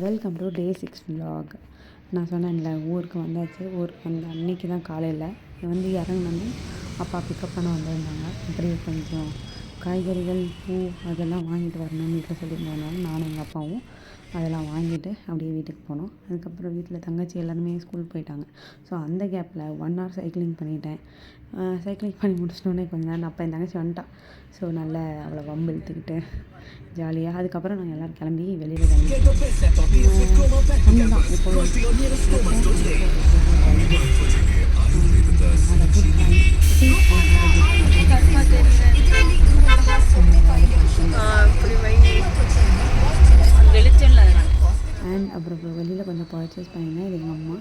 Welcome to day 6 vlog. நான் சொன்னேன்ல ஊருக்கு வந்தாச்சு. ஊருக்கு வந்த அன்றைக்கி தான் காலையில் வந்து இறங்கினோன்னே அப்பா பிக்கப் பண்ண வந்திருந்தாங்க. அப்படியே கொஞ்சம் காய்கறிகள் பூ அதெல்லாம் வாங்கிட்டு வரணும்னு வீட்டில் சொல்லியிருந்ததுனால நானும் எங்கள் அப்பாவும் அதெல்லாம் வாங்கிட்டு அப்படியே வீட்டுக்கு போனோம். அதுக்கப்புறம் வீட்டில் தங்கச்சி எல்லாருமே ஸ்கூல் போயிட்டாங்க. ஸோ அந்த கேப்பில் 1 hour சைக்கிளிங் பண்ணிட்டேன். சைக்கிளிங் பண்ணி முடிச்சிட்டோன்னே கொஞ்சம் நேரம் அப்போ என் தங்கச்சி வந்துட்டான். ஸோ நல்லா அவளை வம்பு இழுத்துக்கிட்டு ஜாலியாக அதுக்கப்புறம் நாங்கள் எல்லோரும் கிளம்பி வெளியில் கிளம்பி தான் இப்போ அண்ட் அப்புறம் வெளியில் கொஞ்சம் பர்ச்சேஸ் பண்ணியிருந்தேன். இது எங்கள் அம்மா.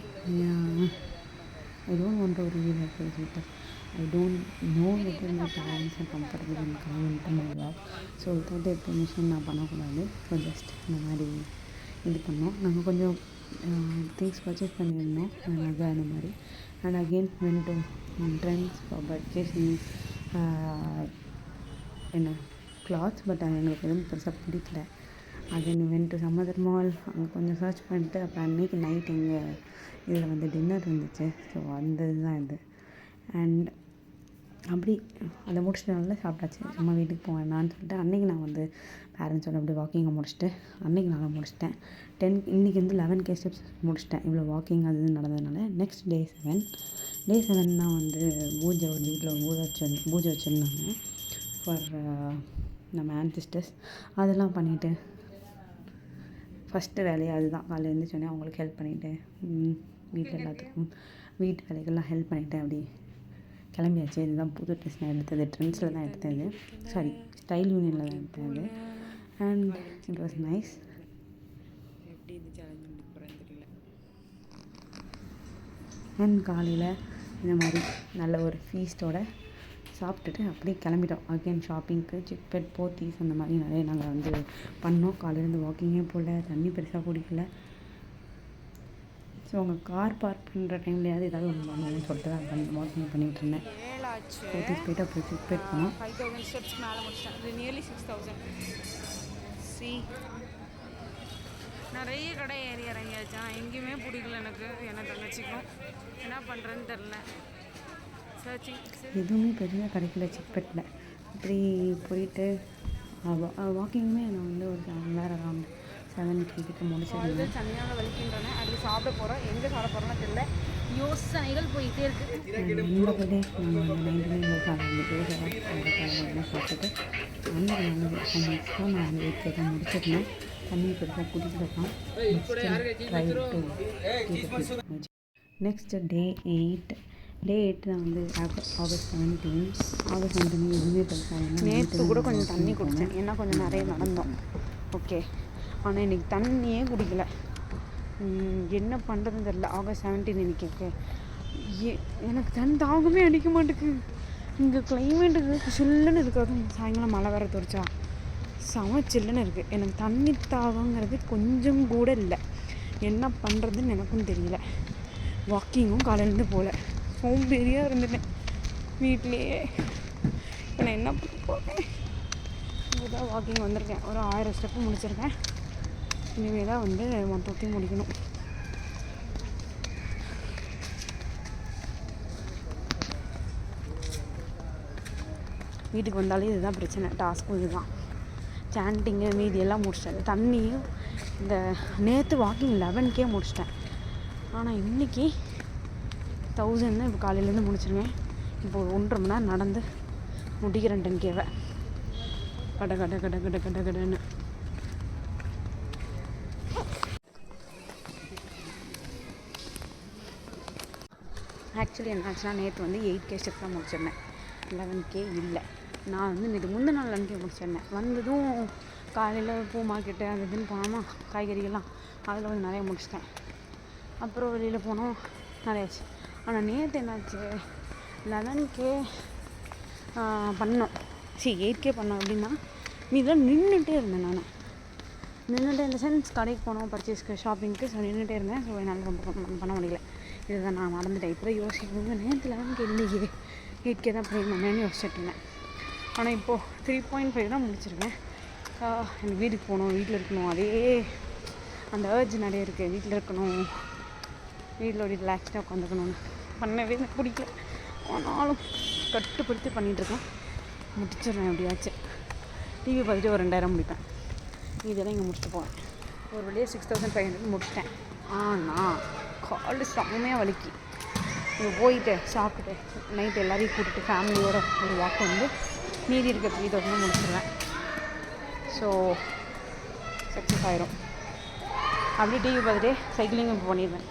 I don't want to reveal her face because I don't know whether my parents are comfortable in coming into my vlog. So without their permission நான் பண்ணக்கூடாது. ஸோ ஜஸ்ட் இந்த மாதிரி இது பண்ணோம். நாங்கள் கொஞ்சம் திங்ஸ் பர்ச்சேஸ் பண்ணியிருந்தோம். நகை அந்த மாதிரி. And again when to trends for purchasing என்ன கிளாத்ஸ். பட் அது எங்களுக்கு எதுவும் பெருசாக பிடிக்கல. Again when to some other mall. அங்கே கொஞ்சம் சர்ச் பண்ணிட்டு அப்புறம் அன்றைக்கி நைட் எங்கள் இதில் வந்து டின்னர் இருந்துச்சு. ஸோ அந்த இதுதான் இது. அண்ட் அப்படி அதை முடிச்சுட்டு நல்லா சாப்பிட்டாச்சு. அம்மா வீட்டுக்கு போவேன்னான்னு சொல்லிட்டு அன்றைக்கி நான் வந்து பேரண்ட்ஸோட அப்படி வாக்கிங்கை முடிச்சுட்டு அன்றைக்கி நான் முடிச்சிட்டேன். இன்றைக்கி வந்து 11K ஸ்டெப்ஸ் முடிச்சிட்டேன். இவ்வளோ வாக்கிங் அது நடந்ததுனால. நெக்ஸ்ட் டே 7 நான் வந்து பூஜை ஒரு வீட்டில் பூஜை வச்சுருந்தாங்க ஃபார் நம்ம ஆன்சிஸ்டர்ஸ். அதெல்லாம் பண்ணிவிட்டு ஃபஸ்ட்டு வேலையை அதுதான். காலையில் எழுந்திரிச்சோன்னே அவங்களுக்கு ஹெல்ப் பண்ணிவிட்டு வீட்டில் எல்லாத்துக்கும் வீட்டு வேலைகள்லாம் ஹெல்ப் பண்ணிவிட்டு அப்படி கிளம்பியாச்சு. இதுதான் புது ட்ரெஸ் நான் எடுத்தது. ட்ரெண்ட்ஸில் தான் எடுத்தது. சாரி, ஸ்டைல் யூனியனில் தான் எடுத்தது. And it was nice. எப்படி இந்த சேலஞ்ச் பண்ணி போகிறேன்னு தெரியல. அண்ட் காலையில் இந்த மாதிரி நல்ல ஒரு ஃபீஸ்ட்டோட சாப்பிட்டுட்டு அப்படியே கிளம்பிட்டோம். அகெயின் ஷாப்பிங்க்கு சிக்பெட் போத்தீஸ் அந்த மாதிரி நிறைய நாங்கள் வந்து பண்ணோம். காலையிலேருந்து வாக்கிங்கே போகல, தண்ணி பெருசாக குடிக்கல. ஸோ உங்கள் கார் பார்க் பண்ணுற டைம்லையாவது ஏதாவது ஒன்று பண்ணணும்னு சொல்லிட்டு தான் வாக்கிங் பண்ணிகிட்டு இருந்தேன். போத்தீஸ் போய்ட்டு அப்புறம் சிக்பெட் போனோம். 5000 ஸ்டெப்ஸ் மேலே முடிச்சிட்டேன். இது நியர்லி 6000. நிறைய கடை ஏறி இறங்கியாச்சா, எங்கேயுமே பிடிக்கல எனக்கு. தங்கச்சிக்கும் என்ன பண்ணுறேன்னு தெரில. சர்ச்சிங் எதுவுமே பெரிய கிடைக்கல சிக்பெட்டில். அப்படி போயிட்டு வாக்கிங்குமே நான் வந்து ஒரு வேறு அரௌண்ட் 7K கிட்ட முடிச்சிருந்தேன். தனியாக வலிக்கின்றன. அது சாப்பிட போகிறோம். எங்கே சாப்பிட போகிறோம்னு தெரியல. யோசனைகள் போயிட்டே இருக்குது. இந்த படே நாங்கள் அந்த 99 சாப்பிட்டுட்டு நான் 8K தான் முடிச்சிருந்தேன். தண்ணி பெருசாக குடிக்கிறதான். நெக்ஸ்ட் டே 8 தான் வந்து ஆகஸ்ட் 17 எதுவுமே பெருசாக நேற்று கூட கொஞ்சம் தண்ணி குடித்தேன். ஏன்னா கொஞ்சம் நிறைய நடந்தோம். ஓகே, ஆனால் இன்றைக்கி தண்ணியே குடிக்கல. என்ன பண்ணுறதுன்னு தெரில. ஆகஸ்ட் 17 இன்றைக்கி எனக்கு தண்ணி தாகமே அடிக்க மாட்டேங்குது. இங்கே கிளைமேட்டுக்கு சில்லுன்னு இருக்காது. சாயங்காலம் மழை வேறு துடிச்சா செம சில்லுன்னு இருக்குது. எனக்கு தண்ணி தாகங்கிறது கொஞ்சம் கூட இல்லை. என்ன பண்ணுறதுன்னு எனக்கும் தெரியல. வாக்கிங்கும் காலையிலேருந்து போகல. சோம்பேறியாக இருந்துட்டேன் வீட்லேயே. இப்போ நான் என்ன பண்ண போகிறேன்? இதுதான் வாக்கிங் வந்திருக்கேன். ஒரு 1000 ஸ்டெப்பு முடிச்சிருக்கேன். இனிமேல் தான் வந்து மொத்தத்தையும் முடிக்கணும். வீட்டுக்கு வந்தாலே இதுதான் பிரச்சனை. டாஸ்க்கும் இதுதான். சாண்டிங்கு மீதியெல்லாம் முடிச்சிட்டேன். தண்ணியும் இந்த நேற்று வாக்கிங் 11K முடிச்சிட்டேன். ஆனால் இன்றைக்கி 1000 தான் இப்போ காலையிலேருந்து முடிச்சிருவேன். இப்போ ஒரு 1.5 மணி நேரம் நடந்து முடிக்கிறேன் 10Kவை. கடன்னு ஆக்சுவலி என்னாச்சுன்னா நேற்று வந்து 8K ஸ்டெப் தான் முடிச்சிருந்தேன். 11K இல்லை. நான் வந்து நேற்று முந்தின நாள் 11K முடிச்சிருந்தேன். வந்ததும் காலையில் பூ மார்க்கெட்டு அது இதுன்னு போனோமா, காய்கறிகள்லாம் அதில் கொஞ்சம் நிறைய முடிச்சிட்டேன். அப்புறம் வெளியில் போனோம், நிறையாச்சு. ஆனால் நேற்று என்னாச்சு, 11K பண்ணோம். 8K பண்ணோம். அப்படின்னா இதெல்லாம் நின்றுட்டே இருந்தேன். நான் நின்றுட்டே இந்த சென்ஸ் கடைக்கு போனோம் பர்ச்சேஸ்க்கு, ஷாப்பிங்க்கு. ஸோ நின்றுட்டே இருந்தேன். ஸோ என்னால் ரொம்ப பண்ண முடியல. இதுதான் நான் மறந்துட்டேன். இப்போ தான் யோசிக்கணும். நேற்று 11K இல்லையே, 8K தான் பண்ணணும்னு யோசிச்சுட்டு இருந்தேன். ஆனால் இப்போது 3.5 தான் முடிச்சிருக்கேன். எனக்கு வீட்டுக்கு போகணும், வீட்டில் இருக்கணும், அதே அந்த ஏர்ஜ் நிறைய இருக்குது, வீட்டில் இருக்கணும், வீட்டில் ஒரு ரிலாக்ஸ்டாக உட்காந்துக்கணும்னு. பண்ணவே எனக்கு பிடிக்கல, ஆனாலும் கட்டுப்படுத்தி பண்ணிகிட்ருக்கேன். முடிச்சிடுறேன் எப்படியாச்சும். டிவி பார்த்துட்டு ஒரு 2000 முடிப்பேன், இதெல்லாம் இங்கே முடிச்சுட்டு போவேன். ஒரு வழியாக 6500 முடிச்சிட்டேன். ஆனால் கால் செம்மையாக வலிக்கு. இங்கே போயிட்டு சாப்பிட்டுட்டு நைட்டு எல்லாரையும் கூப்பிட்டு ஃபேமிலியோட ஒரு வாக்கு வந்து மீதி இருக்க 3000 முடிச்சிடுவேன். ஸோ சக்ஸஸ் ஆயிரும். அப்படியே டிவி பார்த்துட்டு சைக்கிளிங் இப்போ பண்ணிடுவேன்.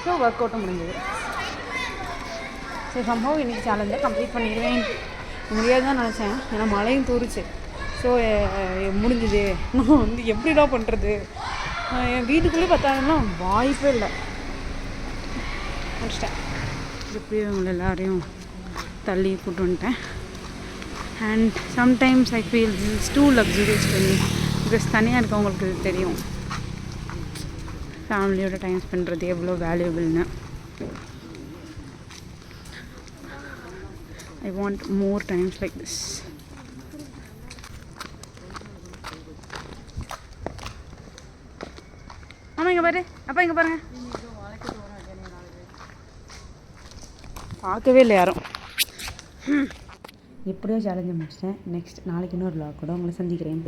ஸோ ஒர்க் அவுட்டும் முடிஞ்சது. சரி, சம்பவம் இன்றைக்கி சேலஞ்சை கம்ப்ளீட் பண்ணிடுவேன். முடியாது தான் நினச்சேன், ஏன்னா மழையும் தூரிச்சு. ஸோ முடிஞ்சுது. நான் வந்து எப்படிடா பண்ணுறது, என் வீட்டுக்குள்ளேயே பார்த்தாங்கன்னா வாய்ப்பே இல்லை. முடிச்சிட்டேன். எப்படியும் இவங்க எல்லாரையும் தள்ளி கூட்டு வந்துட்டேன். And sometimes I feel it's too luxurious to me. Because தனியாக இருக்கவங்களுக்கு தெரியும் ஃபேமிலியோட டைம் ஸ்பெண்ட் பண்ணுறது எவ்வளோ வேல்யூபிள்னு. I want more times like this. ஆமாம், இங்கே பாரு அப்பா, இங்கே பாருங்க. பார்க்கவே இல்லை யாரும். எப்படியோ சேலஞ்சை முடிச்சிட்டேன். நெக்ஸ்ட் நாளைக்கு இன்னொரு vlog கூட உங்களை சந்திக்கிறேன்.